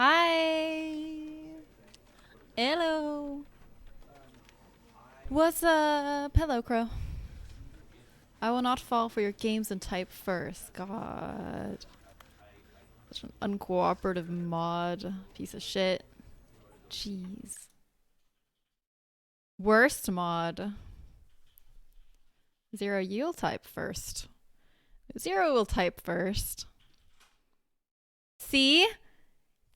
Hi. Hello. What's up? Hello, Crow. I will not fall for your games and type first. God. Such an uncooperative mod. Piece of shit. Jeez. Worst mod. Zero, you'll type first. Zero will type first. See?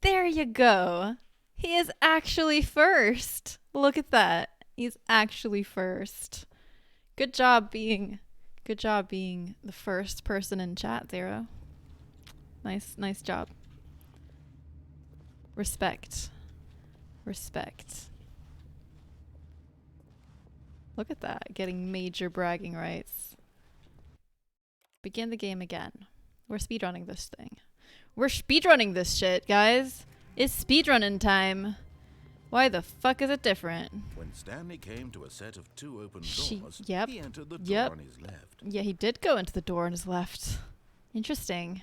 There you go. He is actually first. Look at that. He's actually first. Good job being the first person in chat, Zero. Nice job. Respect. Respect. Look at that, getting major bragging rights. Begin the game again. We're speedrunning this thing. We're speedrunning this shit, guys. It's speedrunning time. Why the fuck is it different? When Stanley came to a set of two open doors, he entered the door on his left. Yeah, he did go into the door on his left. Interesting.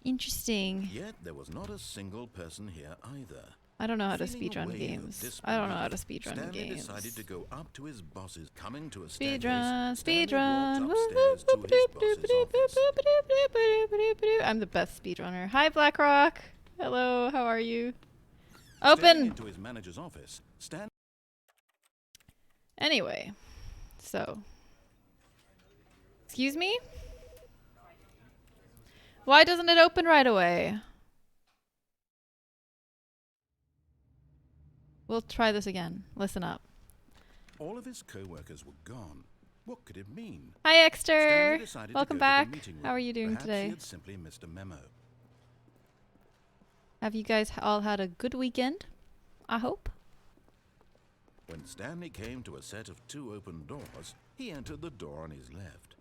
Interesting. Yet there was not a single person here either. I don't know how to speedrun games. I don't know how to speedrun games. Stanley decided to go up to his boss's coming to a speedrun. I'm the best speedrunner. Hi, BlackRock. Hello, how are you? Open! Into his manager's office, Anyway, so. Excuse me? Why doesn't it open right away? We'll try this again. Listen up. All of his co-workers were gone. What could it mean? Hi, Exter. Welcome back. How are you doing today? He had simply missed a memo. Have you guys all had a good weekend? I hope. When Stanley came to a set of two open doors, he entered the door on his left.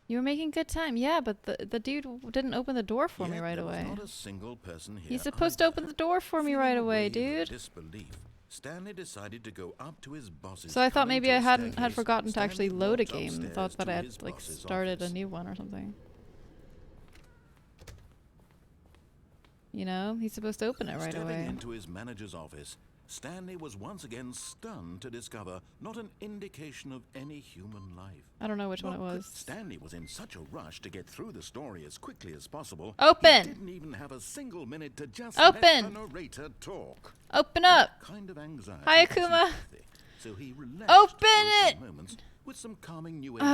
You were making good time. Yeah, but the dude didn't open the door for me right away. Not a single person here. He's supposed to open the door for me right away, dude. Disbelief, Stanley decided to go up to his boss's. So I thought maybe I had forgotten to actually load a game. I thought that I had like started a new one or something. You know, he's supposed to open it right away. Stepping into his manager's office, Stanley was once again stunned to discover not an indication of any human life. I don't know which one it was. Stanley was in such a rush to get through the story as quickly as possible. Open! He didn't even have a single minute to just open! let the narrator talk. Open up! That kind of anxiety. Hi, Akuma! So he relaxed open it! Moments with some calming new music.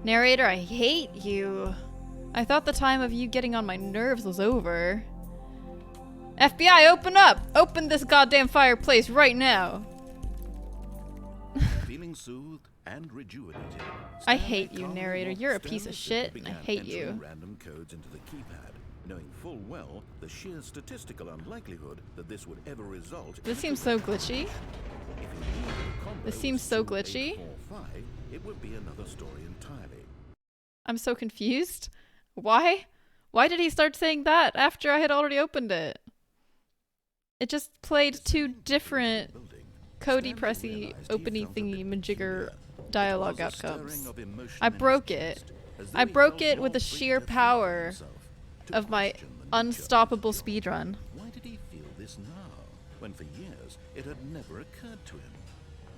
Narrator, I hate you. I thought the time of you getting on my nerves was over. FBI, open up! Open this goddamn fireplace right now! Feeling soothed and rejuvenated, I hate you, narrator. You're a piece of shit, and I hate you. Random codes into the keypad, knowing full well the sheer statistical unlikelihood that this would ever result. This seems so glitchy. This seems so glitchy. It would be another story entirely. I'm so confused. Why? Why did he start saying that after I had already opened it? It just played two different Cody Pressy openy thingy majigger dialogue outcomes. I broke it. I broke it with the sheer power of my unstoppable speedrun. Why did he feel this now, when for years it had never occurred to him?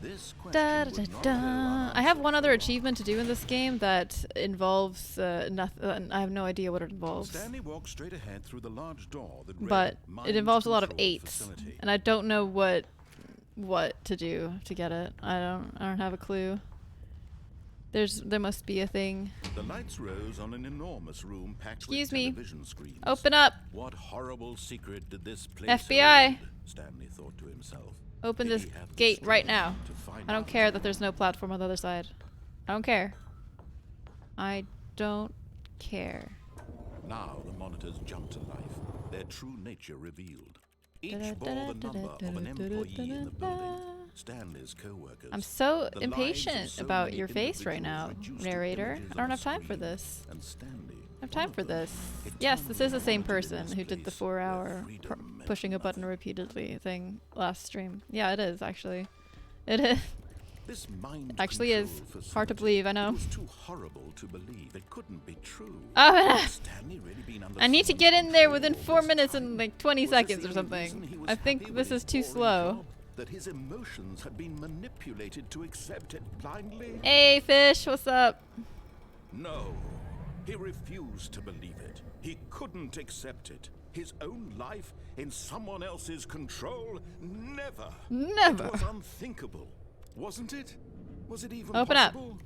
This I have one other achievement to do in this game that involves nothing. I have no idea what it involves. Stanley walked straight ahead through the large door that but it involves a lot of 8s, and I don't know what to do to get it. I don't have a clue. There must be a thing. The lights rose on an enormous room packed with television screens. Open up. What horrible secret did this place FBI. hold? Stanley thought to himself. Open this gate right now. I don't care that there's no platform on the other side. I don't care. I don't care. Now the monitors jumped to life, their true nature revealed. Each bore the number of an employee in the building. Stanley's co-workers. I'm so impatient about your face right now, narrator. I don't have time for this. And Stanley, I have time for this. Yes, this is the same person who did the 4-hour pushing a button repeatedly thing last stream. Yeah, it is, actually. It is. This mind Actually is. control Hard to facility, believe, I know. It was too horrible to believe. It couldn't be true. Oh, Had Stanley really been under I need to someone's get in there control within all 4 this minutes time? and like 20 Was this seconds the or only reason something. he was I happy think with this his is too boring slow. job? That his emotions had been manipulated to accept it blindly? Hey, fish, what's up? No. He refused to believe it. He couldn't accept it. His own life in someone else's control? Never. Never. It was unthinkable, wasn't it? Was it even Open up. possible?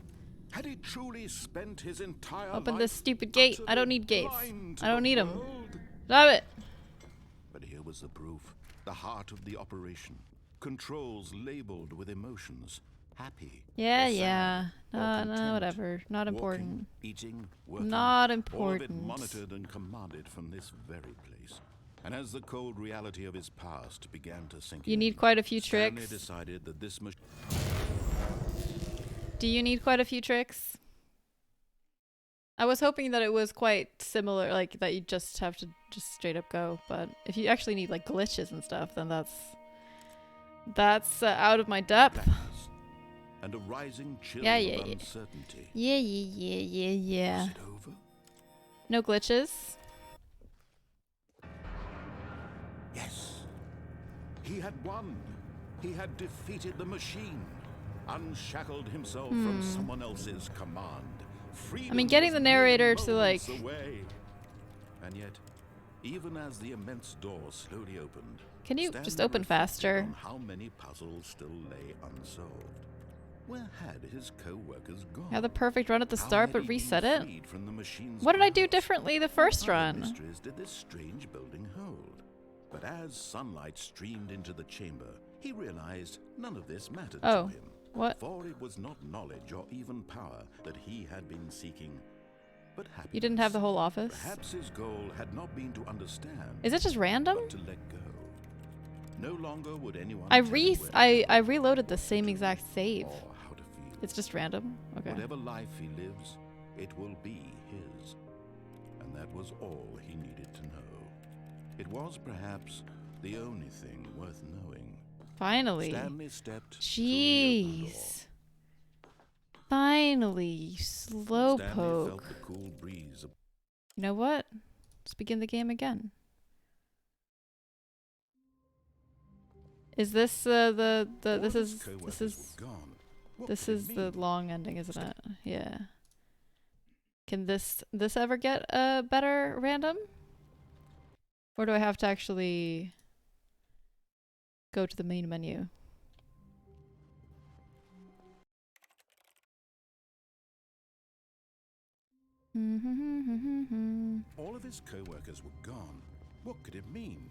Had he truly spent his entire Open life this stupid gate. I don't need gates. blind to I don't the need them. world? Stop it. But here was the proof. The heart of the operation. Controls labeled with emotions. Happy. Yeah, or sad, yeah. or No, content. whatever. Not important. Walking, eating, working, Not all important. of it monitored and commanded from this very place. And as the cold reality of his past began to sink You in, need quite a few Stanley tricks. decided that this machine. Do you need quite a few tricks? I was hoping that it was quite similar, like that you just have to just straight up go. But if you actually need like glitches and stuff, then that's out of my depth. And a rising chill Yeah, of yeah, yeah. uncertainty. Yeah. Was it over? No glitches. Yes. He had won. He had defeated the machine. Unshackled himself from someone else's command. Freedom I mean, getting was the narrator mere to like moments away. And yet, even as the immense door slowly opened, Can you Stanley just open reflected faster? on how many puzzles still lay unsolved. Where had his co-workers gone? have the perfect run at the How start, had but he been reset it? freed from the machine's What did I do grasp? differently the first What other run? mysteries did this strange building hold? But as sunlight streamed into the chamber, he realized none of this mattered Oh, to him. what? For it was not knowledge or even power that he had been seeking, but happiness. You didn't have the whole office? Perhaps his goal had not been to understand, Is it just random? but to let go. No longer would anyone I tell him where to I go, reloaded the same exact save. or how to feel. It's just random? Okay. Whatever life he lives, it will be his. And that was all he needed to know. It was perhaps the only thing worth knowing. Finally. Stanley stepped through the open door. Jeez. Finally, you Stanley slowpoke. felt the cool breeze of You know what? Let's begin the game again. Is this this is the long ending, isn't it? Yeah. Can this ever get a better random? Or do I have to actually go to the main menu? all of his co-workers were gone. What could it mean?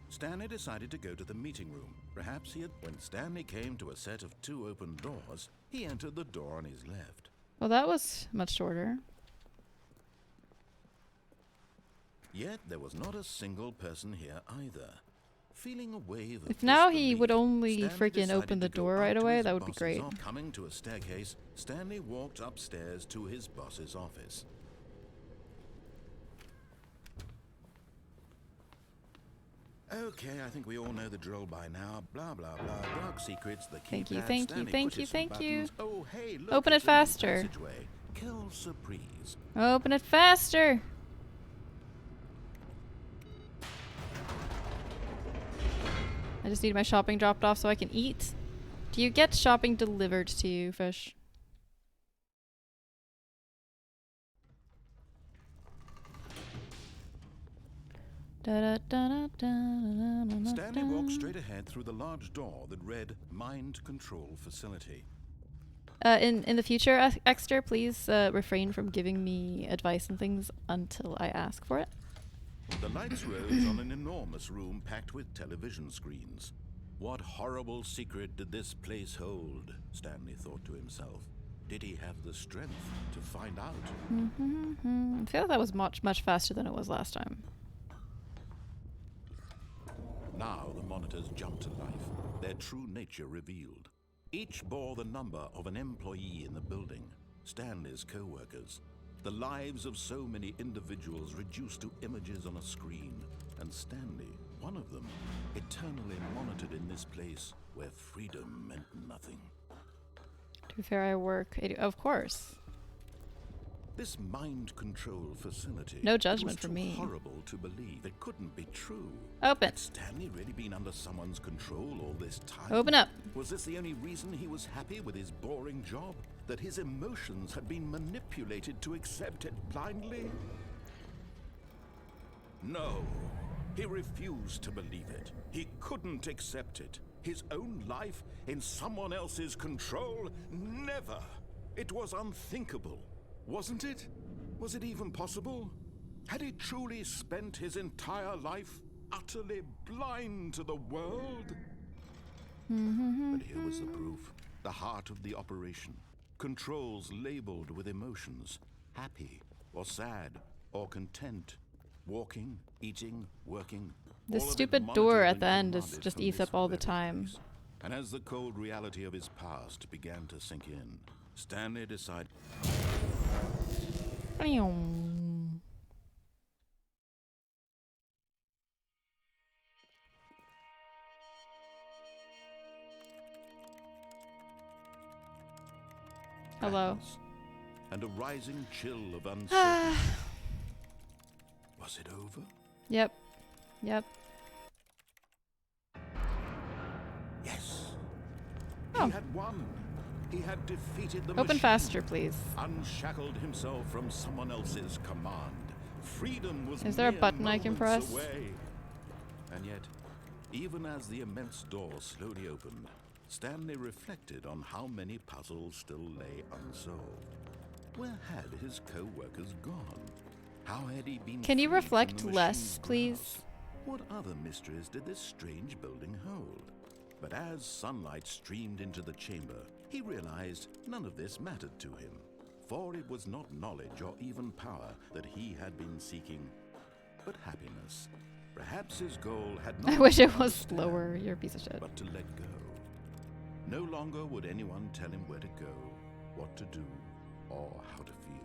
Stanley decided to go to the meeting room. Perhaps he had. When Stanley came to a set of 2 open doors, he entered the door on his left. Well, that was much shorter. Yet there was not a single person here either. Feeling a wave of If now he disbelief, would only Stanley freaking decided open the to go door up right to away, his that would be boss's great. Coming to a staircase, Stanley walked upstairs to his boss's office. Okay, I think we all know the drill by now. Blah, blah, blah. Dark secrets, the Thank you, keypad, thank you, Stanley thank pushes you, some thank you. buttons. Oh, hey, look, Open it it's a new faster. passageway. Kill surprise. Open it faster! I just need my shopping dropped off so I can eat. Do you get shopping delivered to you, fish? Stanley walked straight ahead through the large door that read Mind Control Facility. In the future, Exter, please refrain from giving me advice and things until I ask for it. The lights rose on an enormous room packed with television screens. What horrible secret did this place hold? Stanley thought to himself. Did he have the strength to find out? I feel like that was much faster than it was last time. Now the monitors jumped to life, their true nature revealed. Each bore the number of an employee in the building, Stanley's co-workers. The lives of so many individuals reduced to images on a screen, and Stanley, one of them, eternally monitored in this place where freedom meant nothing. To be fair, I work. Of course. This mind control facility. No judgment it was from too me. Horrible to believe. It couldn't be true. Open. Had Stanley really been under someone's control all this time? Open up. Was this the only reason he was happy with his boring job? That his emotions had been manipulated to accept it blindly? No. He refused to believe it. He couldn't accept it. His own life in someone else's control? Never. It was unthinkable. Wasn't it? Was it even possible? Had he truly spent his entire life utterly blind to the world? But here was the proof. The heart of the operation. Controls labeled with emotions. Happy, or sad, or content. Walking, eating, working. The all of it stupid monitored door at and the end commanded just from eats his up all the web time. face. And as the cold reality of his past began to sink in, Stanley decided... Hello. And a rising chill of uncertainty. Was it over? Yep. Yep. Yes. Oh. He had won. He had defeated the Open machine. faster, please. Unshackled himself from someone else's command. Freedom was Is there a mere button I can moments press? away. And yet, even as the immense door slowly opened, Stanley reflected on how many puzzles still lay unsolved. Where had his co-workers gone? How had he been Can you freed from reflect the less, machine's please? grasp? What other mysteries did this strange building hold? But as sunlight streamed into the chamber, he realized none of this mattered to him. For it was not knowledge or even power that he had been seeking, but happiness. Perhaps his goal had not I wish been it to was understand, slower. You're a piece of shit. but to let go. No longer would anyone tell him where to go, what to do, or how to feel.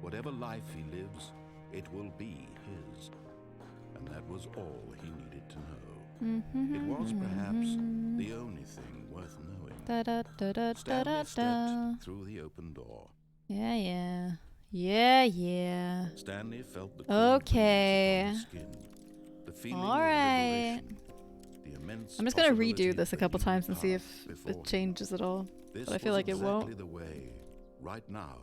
Whatever life he lives, it will be his. And that was all he needed to know. It was perhaps the only thing worth knowing. Da da da da da Stanley da da. stepped through the open door. Yeah, yeah. Yeah, yeah. Stanley felt the cold Okay. breeze upon his skin. The feeling All of right. liberation. The immense I'm just gonna possibilities redo this a that couple knew times and see path if before it him. changes at all. This But I feel was like it won't. exactly the way, right now,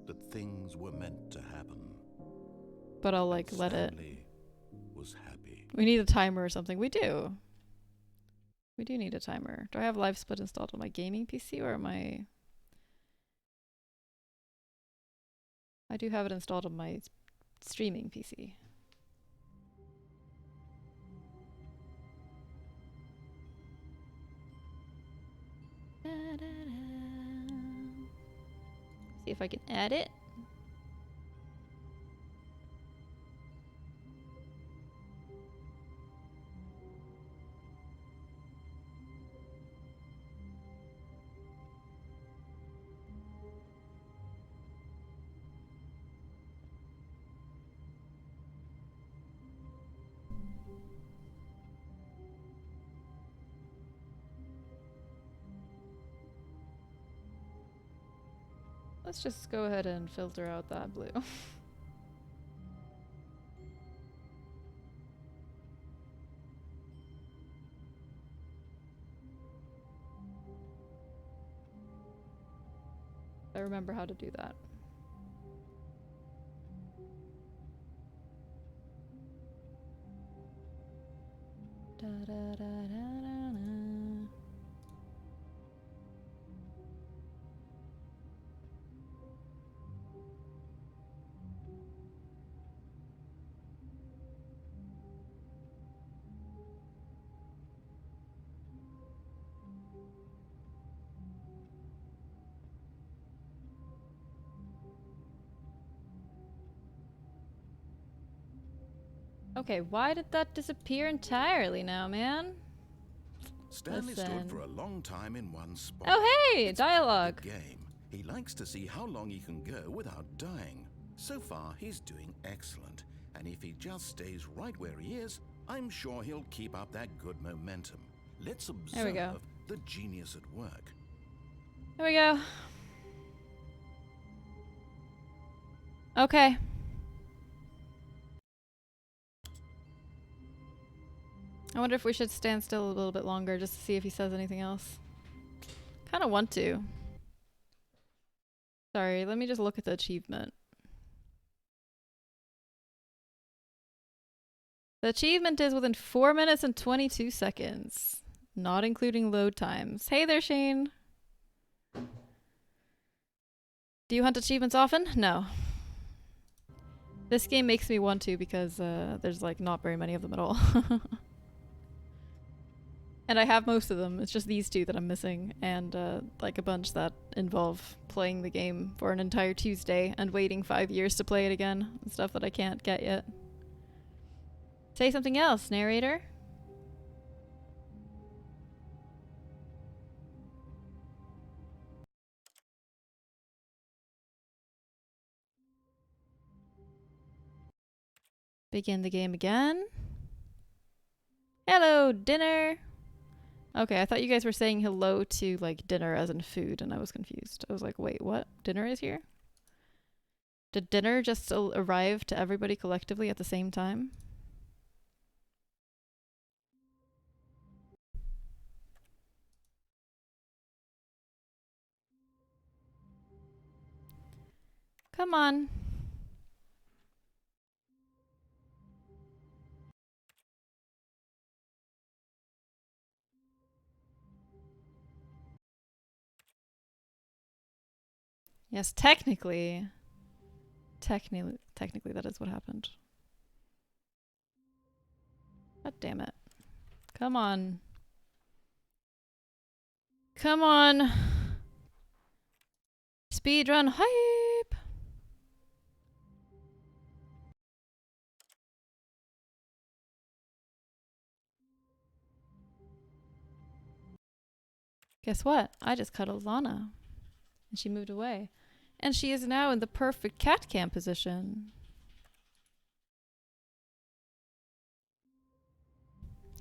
that things were meant to happen. But I'll like let it. Stanley was happy. We need a timer or something. We do. We do need a timer. Do I have Live Split installed on my gaming PC or am I do have it installed on my streaming PC. See if I can add it. Let's just go ahead and filter out that blue. I remember how to do that. Da, da, da, da, da, da. Okay, why did that disappear entirely now, man? Stanley Listen. stood for a long time in one spot. Oh, hey! It's part of the Dialogue! game. He likes to see how long he can go without dying. So far, he's doing excellent. And if he just stays right where he is, I'm sure he'll keep up that good momentum. Let's There we go. observe the genius at work. Here we go. Okay. I wonder if we should stand still a little bit longer just to see if he says anything else. Kind of want to. Sorry, let me just look at the achievement. The achievement is within 4 minutes and 22 seconds, not including load times. Hey there, Shane. Do you hunt achievements often? No. This game makes me want to because there's like not very many of them at all. And I have most of them. It's just these two that I'm missing, and like a bunch that involve playing the game for an entire Tuesday and waiting 5 years to play it again. And stuff that I can't get yet. Say something else, narrator. Begin the game again. Hello, dinner. Okay, I thought you guys were saying hello to like dinner as in food, and I was confused. I was like, wait, what? Dinner is here? Did dinner just arrive to everybody collectively at the same time? Come on. Yes, technically that is what happened. God damn it. Come on. Come on. Speedrun hype. Guess what? I just cuddled Lana. And she moved away. And she is now in the perfect cat cam position.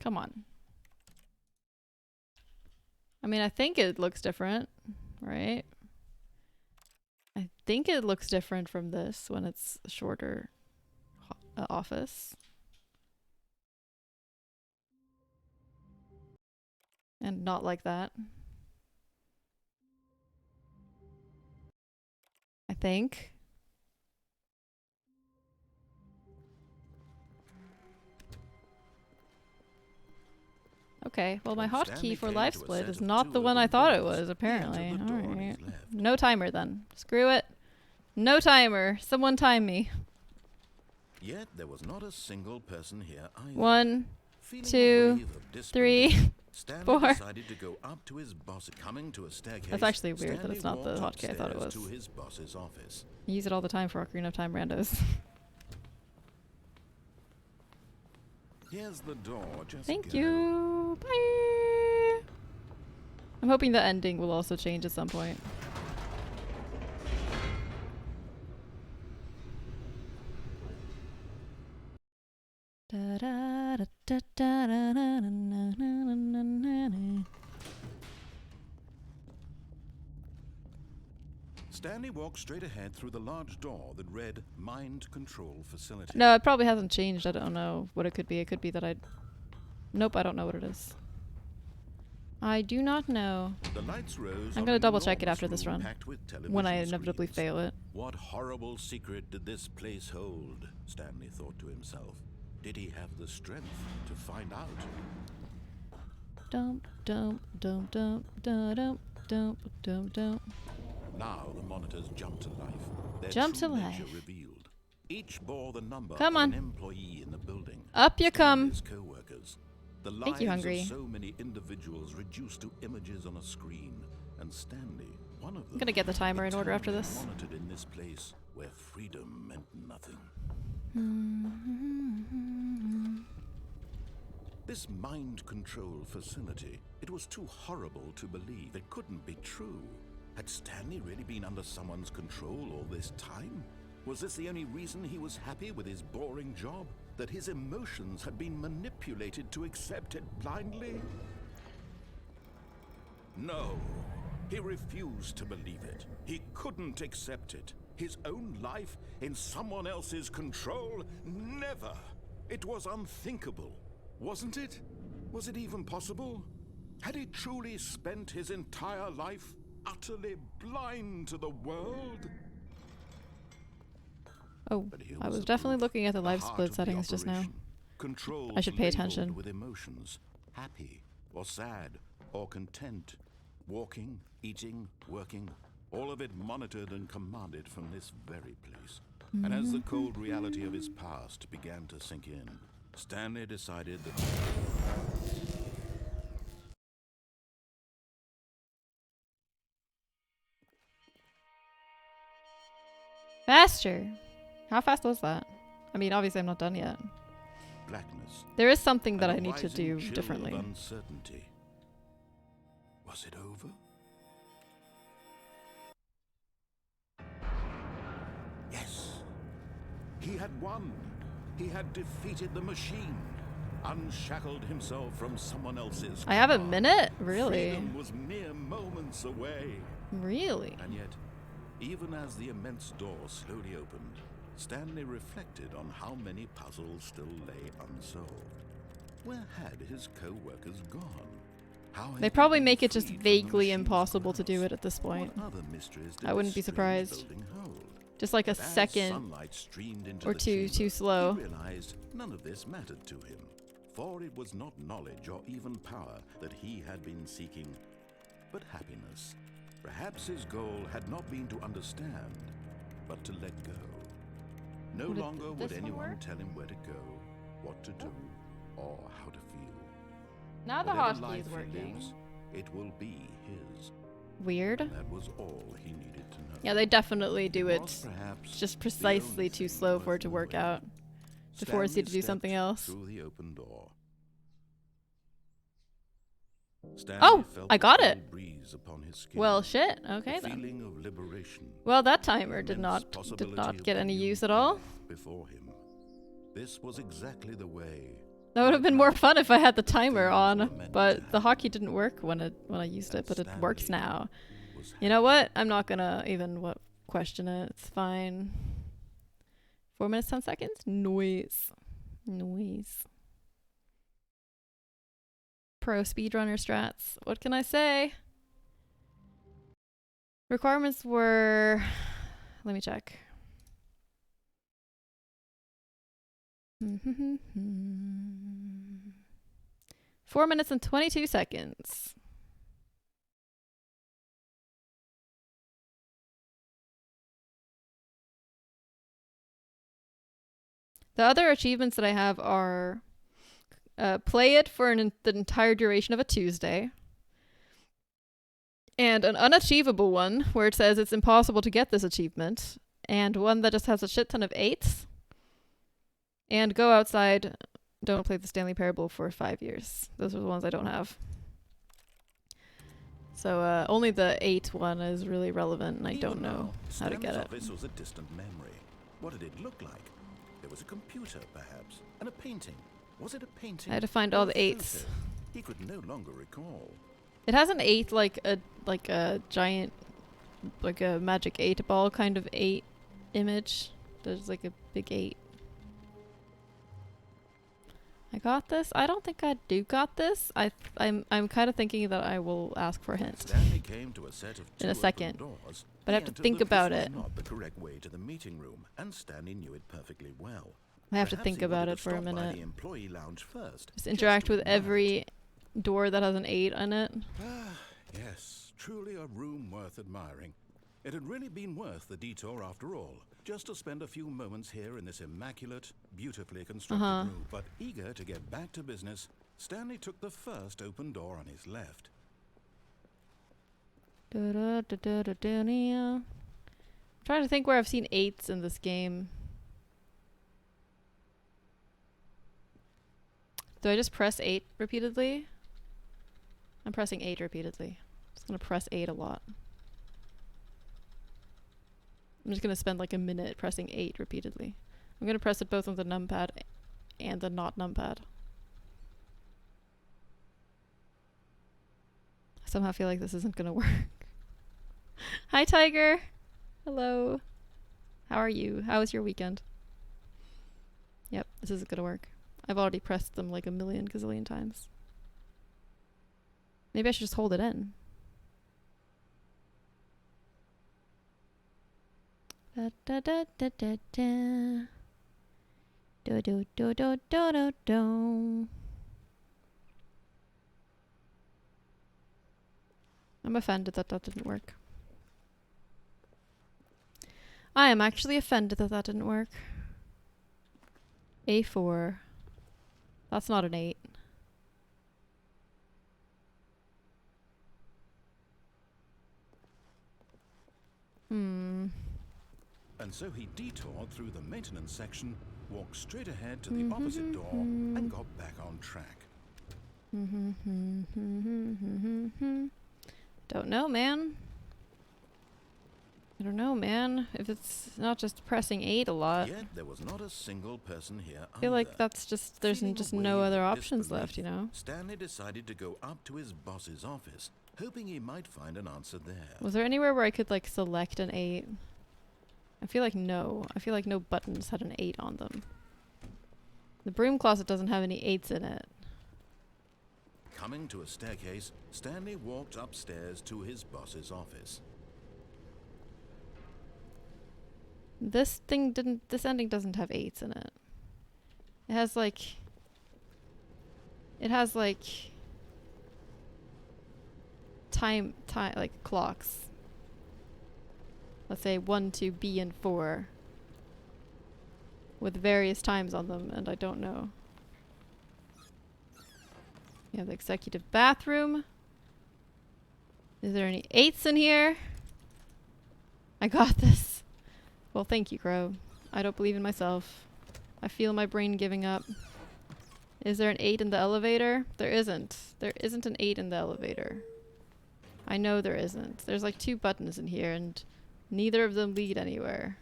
Come on. I mean, I think it looks different, right? I think it looks different from this when it's a shorter office. And not like that. I think. Okay, well my hotkey for live split is not the one I thought it was, apparently. Alright. No timer then. Screw it. No timer. Someone time me. Yet there was not a single person here either. 1, 2, 3, 4. Decided to go up to his boss, coming to a staircase. That's actually weird that it's not the hotkey I thought it was. To his boss's office. I use it all the time for Ocarina of Time randos. Here's the door. Just Thank go. you. Bye. I'm hoping the ending will also change at some point. Stanley walked straight ahead through the large door that read Mind Control Facility. No, it probably hasn't changed. I don't know what it could be. It could be that I... Nope, I don't know what it is. I do not know. The lights rose. I'm gonna double check it after this run. When I inevitably fail it. What horrible secret did this place hold? Stanley thought to himself. Did he have the strength to find out? Dump, dump, dump, dump, dump, dump, dump, dump. Now the monitors jumped to life. Their Jump true to nature life. revealed. Each bore the number Come of on. an employee in the building. Up you come. Stanley's co-workers. The Thank you, lives Hungry. of so many individuals reduced to images on a screen, and Stanley, one of them, I'm gonna get the timer in order after this. monitored in this place where freedom meant nothing. This mind control facility, it was too horrible to believe. It couldn't be true. Had Stanley really been under someone's control all this time? Was this the only reason he was happy with his boring job? That his emotions had been manipulated to accept it blindly? No. He refused to believe it. He couldn't accept it. His own life in someone else's control? Never! It was unthinkable, wasn't it? Was it even possible? Had he truly spent his entire life utterly blind to the world? Oh, But here I was a definitely proof. looking at the life heart split of the settings just now. operation. Controls I should pay labeled attention. with emotions, happy or sad or content, walking, eating, working, all of it monitored and commanded from this very place. And as the cold reality of his past began to sink in, Stanley decided that Faster! How fast was that? I mean, obviously I'm not done yet. blackness, There is something that and I a need to rising do chill differently. of uncertainty. Was it over? Yes. He had won. He had defeated the machine. Unshackled himself from someone else's I have a command. minute? Really? Freedom was mere moments away. Really? And yet, even as the immense door slowly opened, Stanley reflected on how many puzzles still lay unsolved. Where had his co-workers gone? How had They he probably been make it just freed from the vaguely machine's impossible to do grasp? it at this point. What other mysteries did I wouldn't be this strange surprised. building hold? Just like a But as second sunlight streamed into or the two chamber, too slow. He realized none of this mattered to him, for it was not knowledge or even power that he had been seeking, but happiness. Perhaps his goal had not been to understand, but to let go. No Would longer would this one anyone work? tell him where to go, what to do, or how to feel. Now the Whatever hotkey life is he working. lives, it will be his. Weird. That was all he needed to know. Yeah, they definitely do It it was perhaps just the precisely only too thing slow for worth it to work knowing. out to force you to do Stanley something stepped else. Through the open door. Stanley Oh, felt I the got cool it. breeze upon his skin, Well, shit. Okay the then. feeling of liberation, Well, that timer the did immense not possibility of get the any new use at all. life before him. This was exactly the way. That would have been more fun if I had the timer Things on, were meant but to the happen. hotkey didn't work when I used it, but it works Stanley now. was You know what? I'm not gonna even question it. It's fine. 4 minutes 10 seconds. Noise. Pro speedrunner strats. What can I say? Requirements were. Let me check. 4 minutes and 22 seconds. The other achievements that I have are play it for the entire duration of a Tuesday, and an unachievable one where it says it's impossible to get this achievement, and one that just has a shit ton of 8s, and go outside, don't play the Stanley Parable for 5 years. Those are the ones I don't have. So only the 8 one is really relevant, and I don't know how to get it. This was a distant memory. What did it look like? There was a computer, perhaps, and a painting. Was it a painting? I had to find all or a the 8s. photo? He could no longer recall. It has an 8 like a giant, like a magic 8 ball kind of 8 image. There's like a big 8. I got this. I don't think I do got this. I'm kind of thinking that I will ask for a hint. Stanley came to a set of In a two second. open doors. But I He have to entered think them. about This it. was not the correct way to the meeting room, and Stanley knew it perfectly well. I have to Perhaps think he about wanted it to for a stop by minute. the employee lounge first, Just interact to with admire it. every door that has an 8 on it. Ah, yes, truly a room worth admiring. It had really been worth the detour after all, just to spend a few moments here in this immaculate, beautifully constructed room. But eager to get back to business, Stanley took the first open door on his left. I'm trying to think where I've seen 8s in this game. Do I just press 8 repeatedly? I'm pressing 8 repeatedly. I'm just gonna press 8 a lot. I'm just gonna spend like a minute pressing 8 repeatedly. I'm gonna press it both on the numpad and the not numpad. I somehow feel like this isn't gonna work. Hi, Tiger. Hello. How are you? How was your weekend? Yep, this is gonna work. I've already pressed them like a million gazillion times. Maybe I should just hold it in. Da da da da da da. Do do do do do do do. I'm offended that that didn't work. I am actually offended that that didn't work. A4. That's not an 8. Hmm. And so he detoured through the maintenance section, walked straight ahead to the opposite door, and got back on track. Don't know, man. I don't know, man. If it's not just pressing 8 a lot. Yet there was not a single person here. I feel like that's just, there's just no other options left, you know? Stanley decided to go up to his boss's office, hoping he might find an answer there. Was there anywhere where I could like select an 8? I feel like no. I feel like no buttons had an 8 on them. The broom closet doesn't have any 8s in it. Coming to a staircase, Stanley walked upstairs to his boss's office. This ending doesn't have 8s in it. It has like time, like clocks. Let's say 1, 2, B, and 4. With various times on them, and I don't know. We have the executive bathroom. Is there any 8s in here? I got this. Well, thank you, Crow. I don't believe in myself. I feel my brain giving up. Is there an 8 in the elevator? There isn't. There isn't an 8 in the elevator. I know there isn't. There's like 2 buttons in here, and neither of them lead anywhere.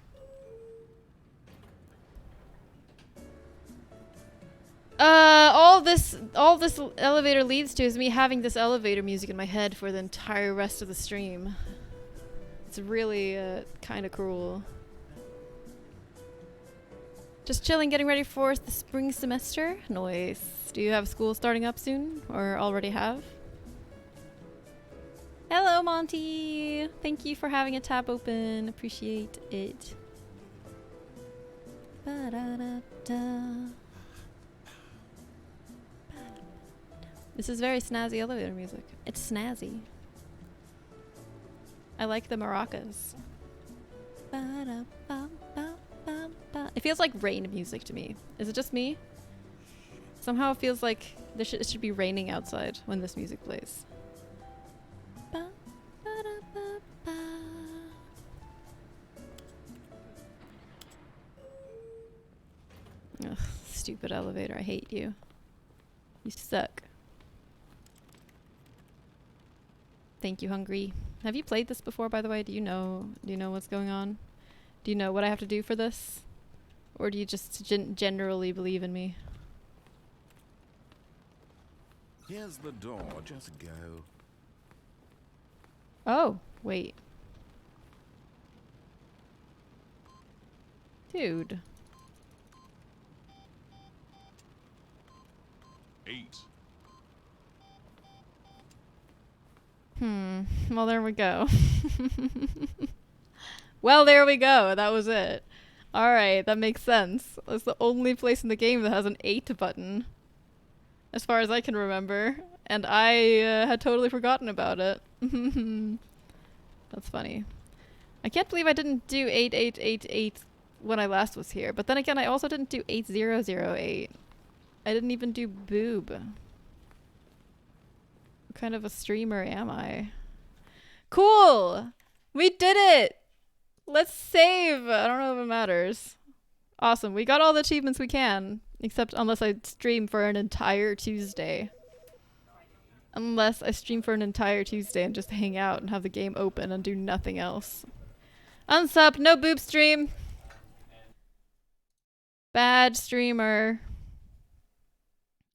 All this elevator leads to is me having this elevator music in my head for the entire rest of the stream. It's really, kind of cruel. Just chilling, getting ready for the spring semester. Nice. Do you have school starting up soon? Or already have? Hello, Monty! Thank you for having a tab open. Appreciate it. Ba-da-da-da. This is very snazzy elevator music. It's snazzy. I like the maracas. It feels like rain music to me. Is it just me? Somehow it feels like it should be raining outside when this music plays. Ugh, stupid elevator. I hate you. You suck. Thank you, Hungry. Have you played this before, by the way? Do you know what's going on? Do you know what I have to do for this? Or do you just generally believe in me? Here's the door. Just go. Oh, wait. Dude. 8. Well, there we go. Well, there we go. That was it. Alright, that makes sense. It's the only place in the game that has an 8 button. As far as I can remember. And I had totally forgotten about it. That's funny. I can't believe I didn't do 8888 when I last was here. But then again, I also didn't do 8008. I didn't even do boob. What kind of a streamer am I? Cool! We did it! Let's save! I don't know if it matters. Awesome. We got all the achievements we can. Except unless I stream for an entire Tuesday. Unless I stream for an entire Tuesday and just hang out and have the game open and do nothing else. Unsub, no boob stream. Bad streamer.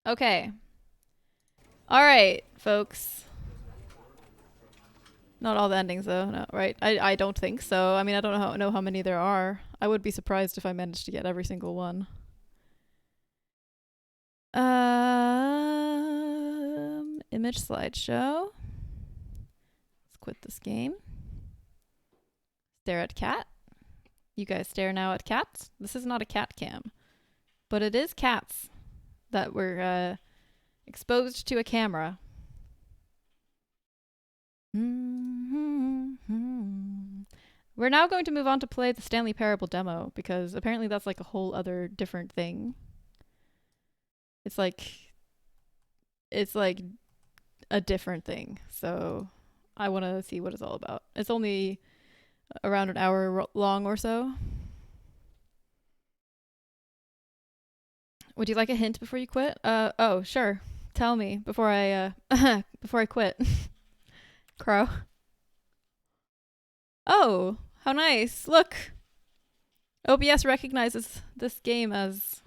Okay. Alright, folks. Not all the endings though, no, right? I don't think so. I mean, I don't know how many there are. I would be surprised if I managed to get every single one. Image slideshow. Let's quit this game. Stare at cat. You guys stare now at cats. This is not a cat cam, but it is cats that were exposed to a camera. We're now going to move on to play the Stanley Parable demo because apparently that's like a whole other different thing. It's like a different thing. So I want to see what it's all about. It's only around an hour long or so. Would you like a hint before you quit? Oh, sure. Tell me before I before I quit. Crow. Oh, how nice. Look. OBS recognizes this game as...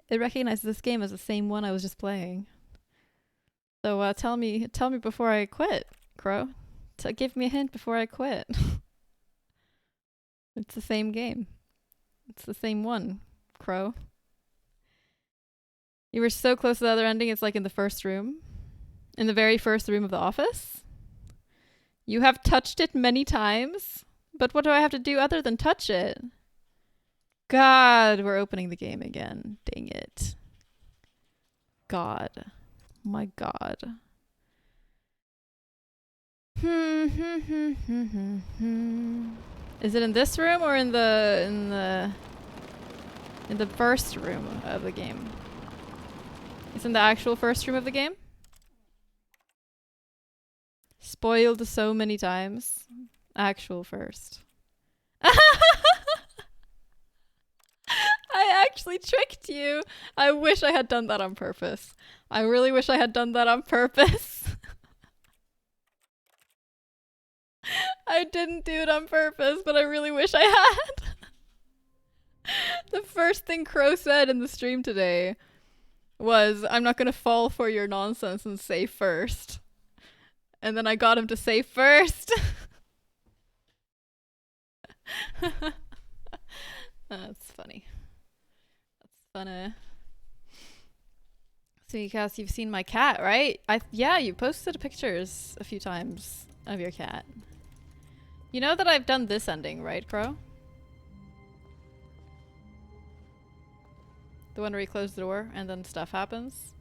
It recognizes this game as the same one I was just playing. So tell me before I quit, Crow. Give me a hint before I quit. It's the same game. It's the same one, Crow. You were so close to the other ending, it's like in the first room. In the very first room of the office. You have touched it many times, but what do I have to do other than touch it? God, we're opening the game again. Dang it. God. My God. Is it in this room or in the first room of the game? It's in the actual first room of the game? Spoiled so many times. Actual first. I actually tricked you. I wish I had done that on purpose. I really wish I had done that on purpose. I didn't do it on purpose, but I really wish I had. The first thing Crow said in the stream today was, I'm not gonna fall for your nonsense and say first. And then I got him to say first. That's funny. That's funny. So Cass, you've seen my cat, right? Yeah, you posted pictures a few times of your cat. You know that I've done this ending, right, Crow? The one where you close the door and then stuff happens?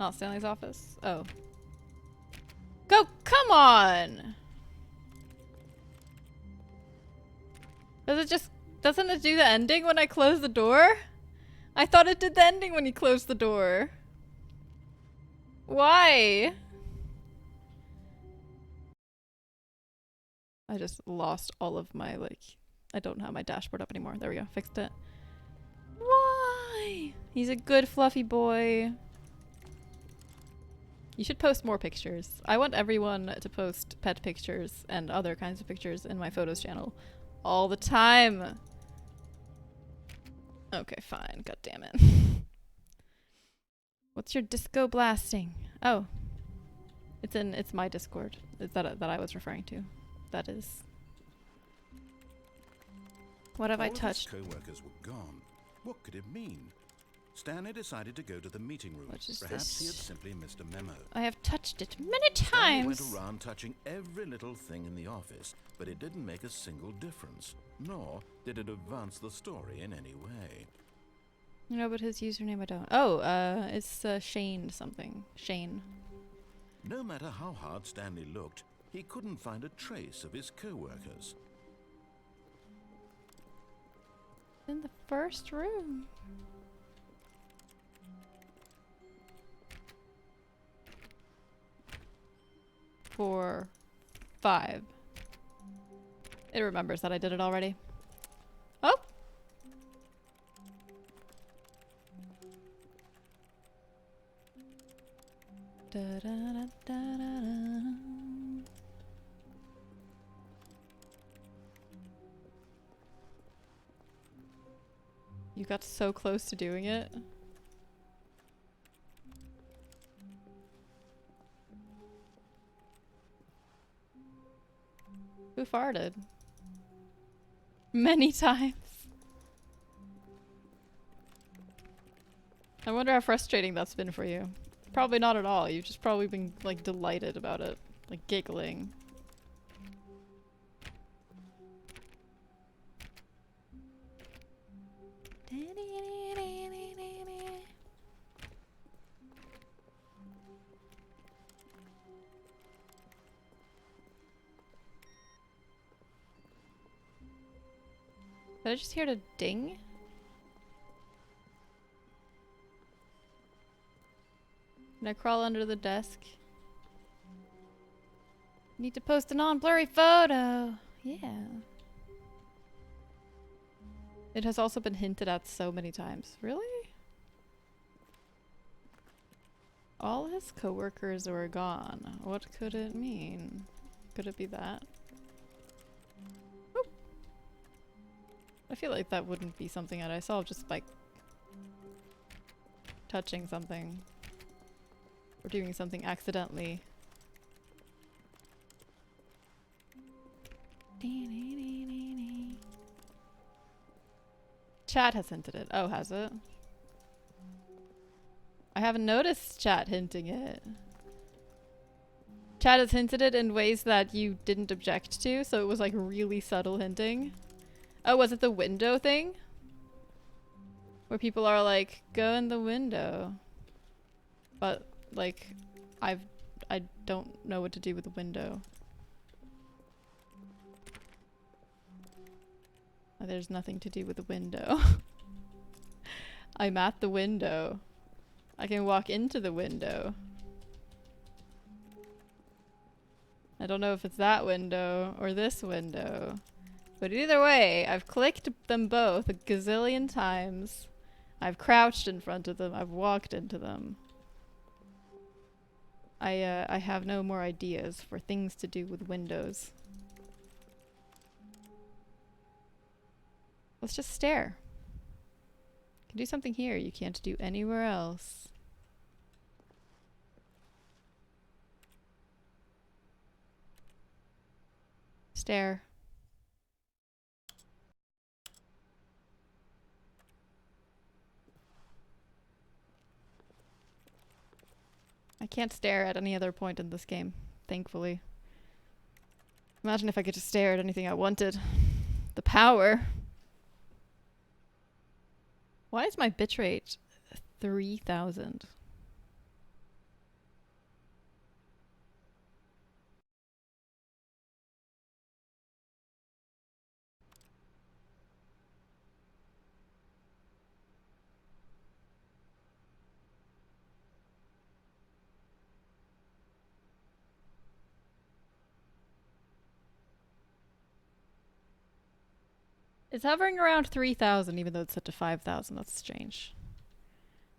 Not Stanley's office? Oh. Go, come on! Doesn't it do the ending when I close the door? I thought it did the ending when you closed the door. Why? I just lost all of my, I don't have my dashboard up anymore. There we go, fixed it. Why? He's a good fluffy boy. You should post more pictures. I want everyone to post pet pictures and other kinds of pictures in my photos channel all the time. Okay, fine. God damn it. What's your disco blasting? Oh. It's my Discord. It's that I was referring to. That is. What have I touched? All his co-workers were gone. What could it mean? Stanley decided to go to the meeting room. Perhaps he had simply missed a memo. I have touched it many times. Stanley went around touching every little thing in the office, but it didn't make a single difference, nor did it advance the story in any way. You know, but his username I don't. Oh, it's Shane something. Shane. No matter how hard Stanley looked, he couldn't find a trace of his co-workers. In the first room. 4, 5. It remembers that I did it already. Oh! Da, da, da, da, da. You got so close to doing it. who farted. Many times. I wonder how frustrating that's been for you. Probably not at all. You've just probably been, like, delighted about it. Like, giggling. Did I just hear a ding? Can I crawl under the desk? Need to post a non-blurry photo. Yeah. It has also been hinted at so many times. Really? All his coworkers were gone. What could it mean? Could it be that? Oop. I feel like that wouldn't be something that I solve just by touching something. Or doing something accidentally. Chat has hinted it. Oh, has it? I haven't noticed chat hinting it. Chat has hinted it in ways that you didn't object to, so it was like really subtle hinting. Oh, was it the window thing? Where people are like, go in the window. But, like, I don't know what to do with the window. There's nothing to do with the window. I'm at the window. I can walk into the window. I don't know if it's that window or this window. But either way, I've clicked them both a gazillion times. I've crouched in front of them. I've walked into them. I have no more ideas for things to do with windows. Let's just stare. You can do something here you can't do anywhere else. Stare. I can't stare at any other point in this game, thankfully. Imagine if I could just stare at anything I wanted. The power. Why is my bitrate 3000? It's hovering around 3000 even though it's set to 5000. That's strange.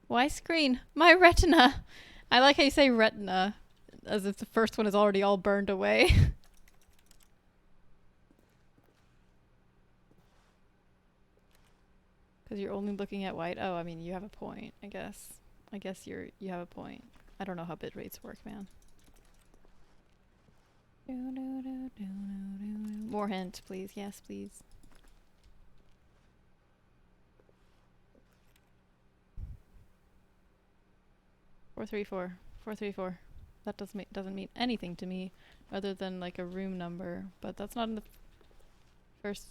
Why screen? My retina! I like how you say retina, as if the first one is already all burned away. Because you're only looking at white? Oh, I mean, you have a point, I guess. I guess you have a point. I don't know how bit rates work, man. More hint, please. Yes, please. Four, 434. That doesn't mean anything to me other than like a room number, but that's not in the first.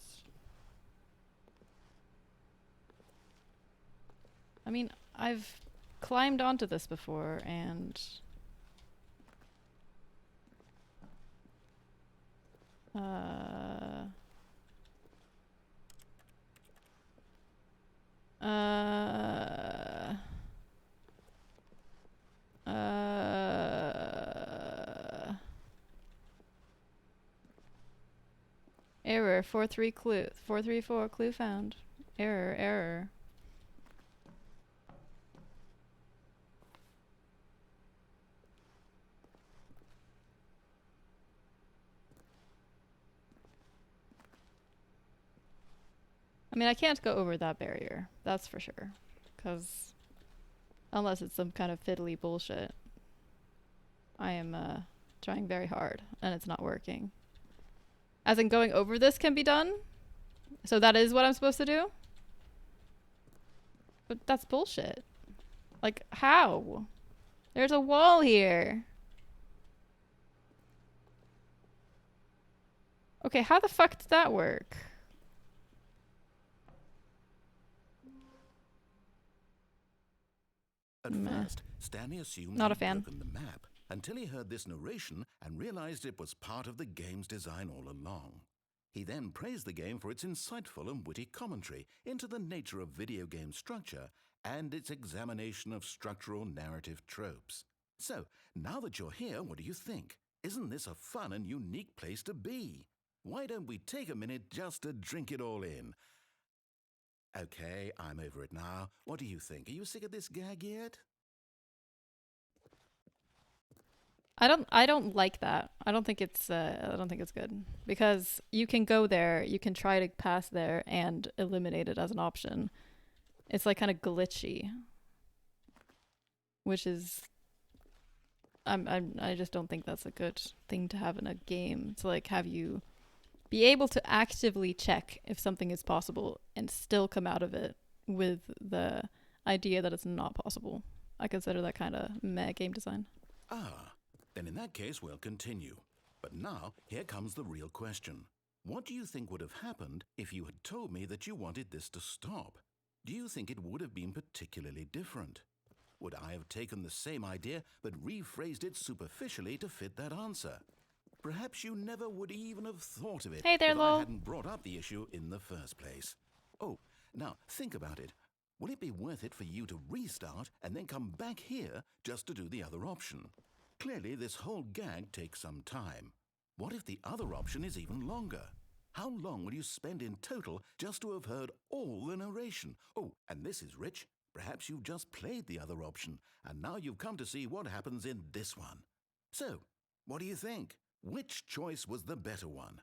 I mean, I've climbed onto this before and error 434 clue found. Error. I mean, I can't go over that barrier. That's for sure. Because unless it's some kind of fiddly bullshit. I am trying very hard and it's not working. As in going over this can be done? So that is what I'm supposed to do? But that's bullshit. Like, how? There's a wall here. Okay, how the fuck did that work? At first, Stanley assumed Not a he'd fan. broken the map until he heard this narration and realized it was part of the game's design all along. He then praised the game for its insightful and witty commentary into the nature of video game structure and its examination of structural narrative tropes. So, now that you're here, what do you think? Isn't this a fun and unique place to be? Why don't we take a minute just to drink it all in? Okay, I'm over it now. What do you think? Are you sick of this gag yet? I don't like that. I don't think it's good. Because you can go there, you can try to pass there and eliminate it as an option. It's like kind of glitchy. Which is I just don't think that's a good thing to have in a game. To like have you be able to actively check if something is possible and still come out of it with the idea that it's not possible. I consider that kind of meh game design. Then in that case, we'll continue. But now, here comes the real question. What do you think would have happened if you had told me that you wanted this to stop? Do you think it would have been particularly different? Would I have taken the same idea but rephrased it superficially to fit that answer? Perhaps you never would even have thought of it Hey there, if lol. I hadn't brought up the issue in the first place. Oh, now think about it. Will it be worth it for you to restart and then come back here just to do the other option? Clearly, this whole gag takes some time. What if the other option is even longer? How long will you spend in total just to have heard all the narration? Oh, and this is rich. Perhaps you've just played the other option, and now you've come to see what happens in this one. So, what do you think? Which choice was the better one?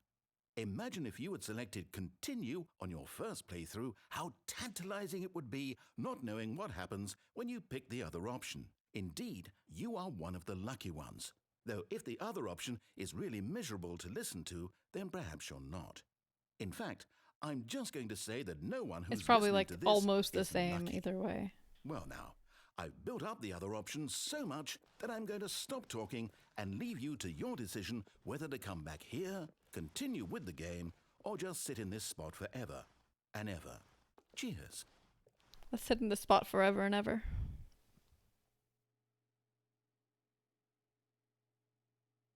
Imagine if you had selected continue on your first playthrough, how tantalizing it would be not knowing what happens when you pick the other option. Indeed, you are one of the lucky ones. Though if the other option is really miserable to listen to, then perhaps you're not. In fact, I'm just going to say that no one who's It's probably listening like to this almost the is same lucky. either way. Well now, I've built up the other options so much that I'm going to stop talking and leave you to your decision whether to come back here, continue with the game, or just sit in this spot forever and ever. Cheers. Let's sit in the spot forever and ever.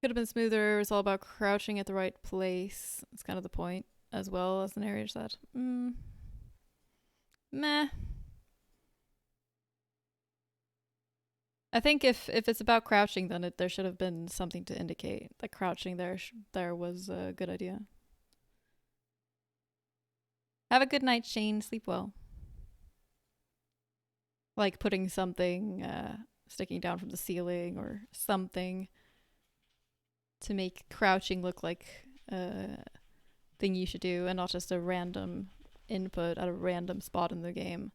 Could have been smoother. It's all about crouching at the right place. It's kind of the point, as well as the narrator said. Meh. I think if it's about crouching, then there should have been something to indicate that crouching there was a good idea. Have a good night, Shane. Sleep well. Like putting something sticking down from the ceiling or something to make crouching look like a thing you should do and not just a random input at a random spot in the game.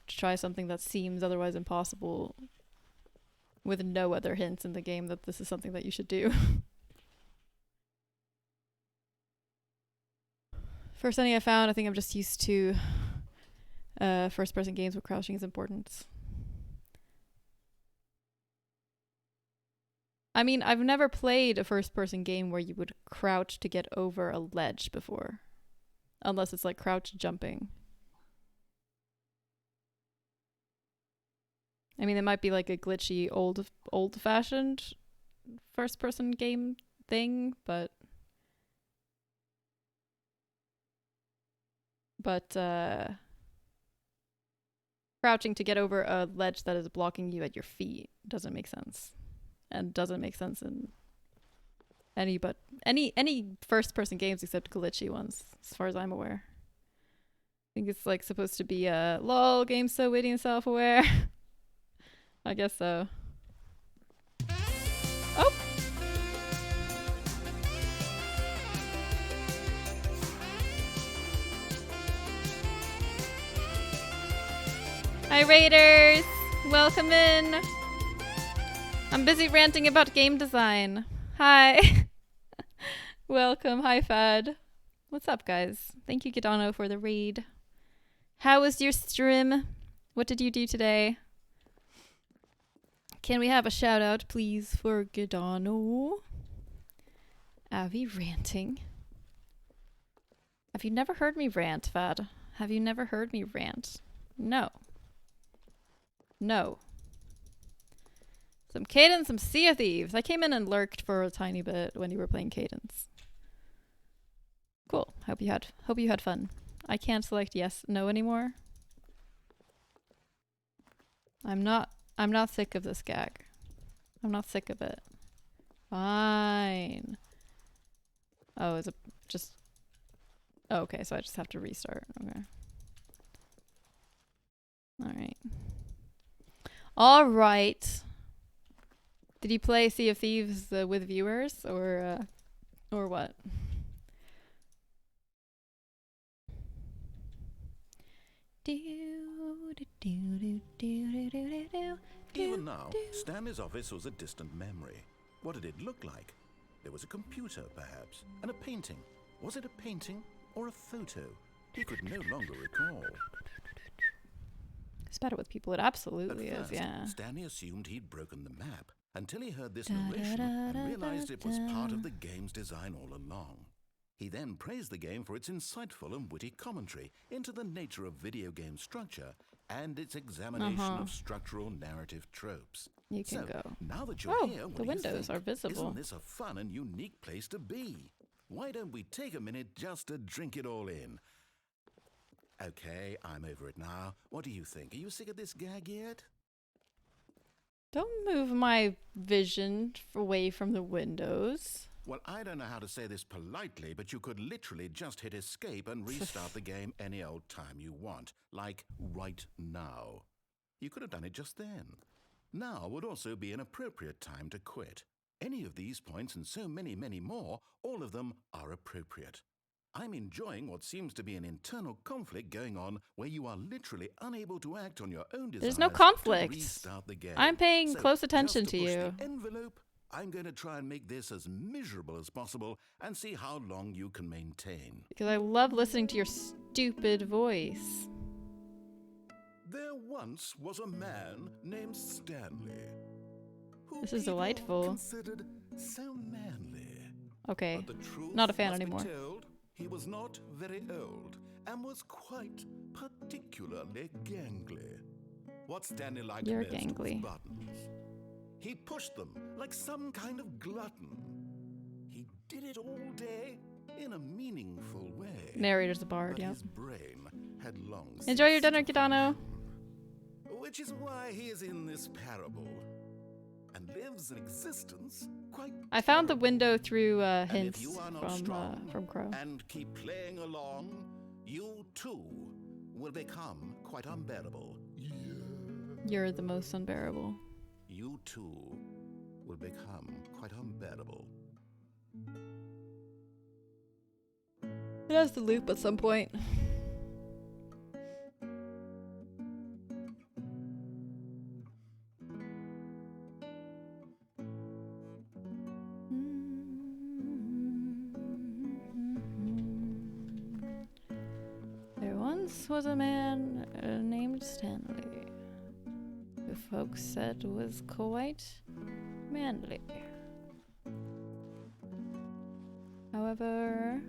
To try something that seems otherwise impossible with no other hints in the game that this is something that you should do. First thing I found, I think I'm just used to first-person games where crouching is important. I mean, I've never played a first-person game where you would crouch to get over a ledge before. Unless it's like crouch jumping. I mean, it might be like a glitchy old-fashioned first-person game thing, but crouching to get over a ledge that is blocking you at your feet doesn't make sense. And doesn't make sense in any first-person games except glitchy ones, as far as I'm aware. I think it's like supposed to be a lol, game so witty and self-aware. I guess so. Oh! Hi Raiders! Welcome in! I'm busy ranting about game design. Hi! Welcome. Hi, Fad. What's up, guys? Thank you, Gidano, for the raid. How was your stream? What did you do today? Can we have a shout out, please, for Gidano? Avi ranting. Have you never heard me rant, Fad? Have you never heard me rant? No. No. Some Cadence, some Sea of Thieves. I came in and lurked for a tiny bit when you were playing Cadence. Cool. Hope you had fun. I can't select yes, no anymore. I'm not sick of this gag. I'm not sick of it. Fine. Oh, is it just... Oh, okay, so I just have to restart. Okay. Alright. Alright. Did you play Sea of Thieves with viewers, or what? Even now, Stanley's office was a distant memory. What did it look like? There was a computer, perhaps, and a painting. Was it a painting or a photo? He could no longer recall. It's better with people. It absolutely At is, first, yeah. Stanley assumed he'd broken the map until he heard this narration and realized it was part of the game's design all along. He then praised the game for its insightful and witty commentary into the nature of video game structure and its examination of structural narrative tropes. You can So, go. now that you're here, what the do you windows think? are visible. Isn't this a fun and unique place to be? Why don't we take a minute just to drink it all in? Okay, I'm over it now. What do you think? Are you sick of this gag yet? Don't move my vision away from the windows. Well, I don't know how to say this politely, but you could literally just hit escape and restart the game any old time you want, like right now. You could have done it just then. Now would also be an appropriate time to quit. Any of these points and so many, many more, all of them are appropriate. I'm enjoying what seems to be an internal conflict going on where you are literally unable to act on your own desires. There's no to conflict. restart the game. I'm paying So, close attention just to push you. the envelope, I'm going to try and make this as miserable as possible and see how long you can maintain. Because I love listening to your stupid voice. There once was a man named Stanley, who This is people delightful. considered so manly. Okay. But the truth Not a fan must be anymore. told, he was not very old and was quite particularly gangly. What Stanley liked You're most was gangly. buttons. He pushed them like some kind of glutton. He did it all day in a meaningful way. Narrator's a bard, But yeah. his brain had long Enjoy your ceased dinner, to Gidano. function. Which is why he is in this parable and lives an existence quite I found the window through and if hints you are not strong from Crow. and keep playing along, you too will become quite unbearable. You're the most unbearable. You too will become quite unbearable. It has to loop at some point. There once was a man named Stanley, who folks said was quite manly. However,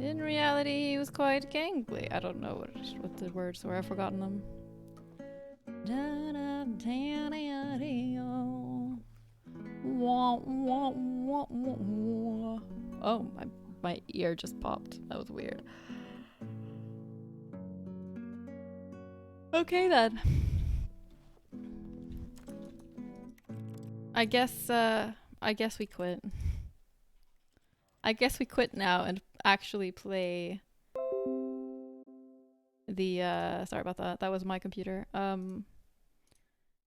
in reality, he was quite gangly. I don't know what the words were. I've forgotten them. Oh, my ear just popped. That was weird. Okay then. I guess we quit. I guess we quit now and actually play the sorry about that. That was my computer.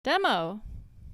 Demo.